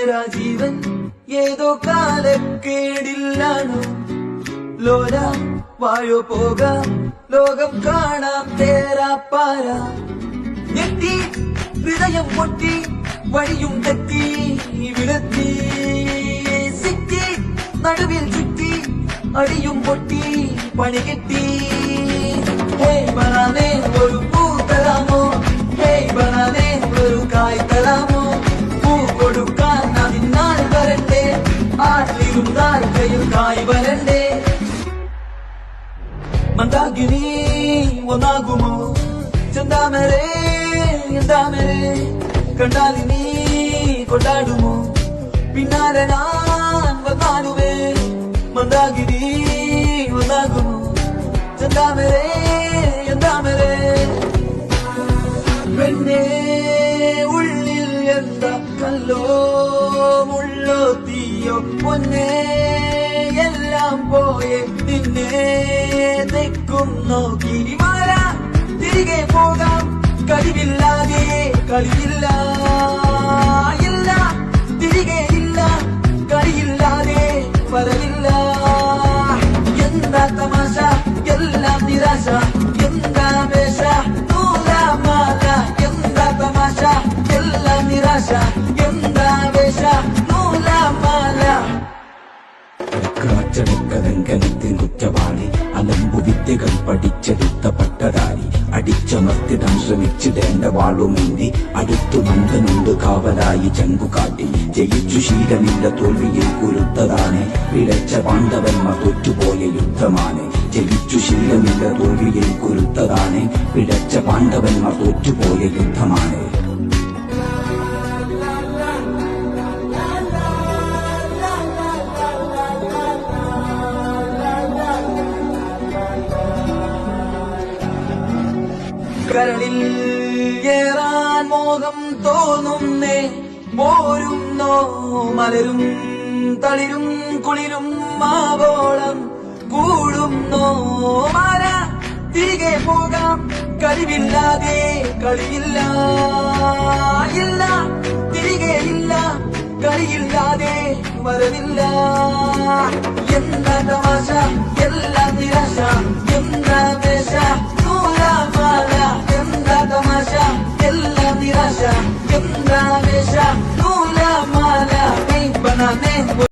മേരാ ജീവൻ ഏതോ കാലക്കേടില്ലാണോ ലോല വായോ പോകാം ലോകം കാണാം തേരാ പാര ഞെട്ടി ഹൃദയം പൊട്ടി വഴിയും തെറ്റി വിടത്തി സിറ്റി നടുവിൽ ചുറ്റി അടിയും പൊട്ടി പണി കെട്ടി ഹേയ് ബനാനെ ഒരു പൂ തരാമോ ഹേയ് ബനാനെ ഒരു കായ് തരാമോ പൂ കൊടുക്കാൻ അതിനാൾ വരണ്ടേ ആട്ടിലിരുന്നാൽ കയ്യിൽ കായ് വരണ്ടേ മന്ദാകിനി ഒന്നാകുമോ ചെന്താമരേ എന്താമരേ കണ്ടാലിനി കൊണ്ടാടുമോ പിന്നാലെ ഞാൻ വന്നാലുമേ മന്ദാകിനി ഒന്നാകുമോ ചെന്താമരേ എന്താമരേ പെണ്ണേ ഉള്ളിൽ എന്താ കല്ലോ മുള്ളോ തീയോ പൊന്നേ എല്ലാം പോയെ നിന്നെ തെക്കും നോക്കി മാറാ തിരികെ പോകാം കഴിവില്ലാതെ കളിയില്ല ഇല്ല തിരികെ ഇല്ല കളിയില്ലാതെ വരവില്ല എന്താ തമാശ എല്ലാം നിരാശ എന്താ വേഷ നൂലാമാല എന്താ തമാശ എല്ലാം നിരാശ എന്താ വേഷ നൂലാമാല അച്ചടക്കലംഘനത്തിൻ കുറ്റവാളി അലമ്പു വിദ്യകൾ പഠിച്ചെടുത്ത പട്ടധാരി അടിച്ചമർത്തിടാൻ ശ്രമിച്ചിടേണ്ട വാളുമേന്തി അടുത്തു നന്ദനുണ്ട് കാവലായി ചങ്കുകാട്ടി ജയിച്ചു ശീലമില്ല തോൽവിയിൽ കുരുത്തതാണ് പിഴച്ച പാണ്ഡവന്മാർ തോറ്റുപോയ യുദ്ധമാണ് ജയിച്ചു ശീലമില്ല തോൽവിയിൽ കുരുത്തതാണ് പിഴച്ച പാണ്ഡവന്മാർ തോറ്റുപോയ യുദ്ധമാണ് കരളിൽ ഏറാൻ മോഹം തോന്നുന്നേ മോരുന്നോ മലരും തളിരും കുളിരും മാവോളം കൂടുന്നോ മാല തിരികെ പോകാം കഴിവില്ലാതെ കളിയില്ല ഇല്ല തിരികെ ഇല്ല കളിയില്ലാതെ വരവില്ല എന്താ തമാശ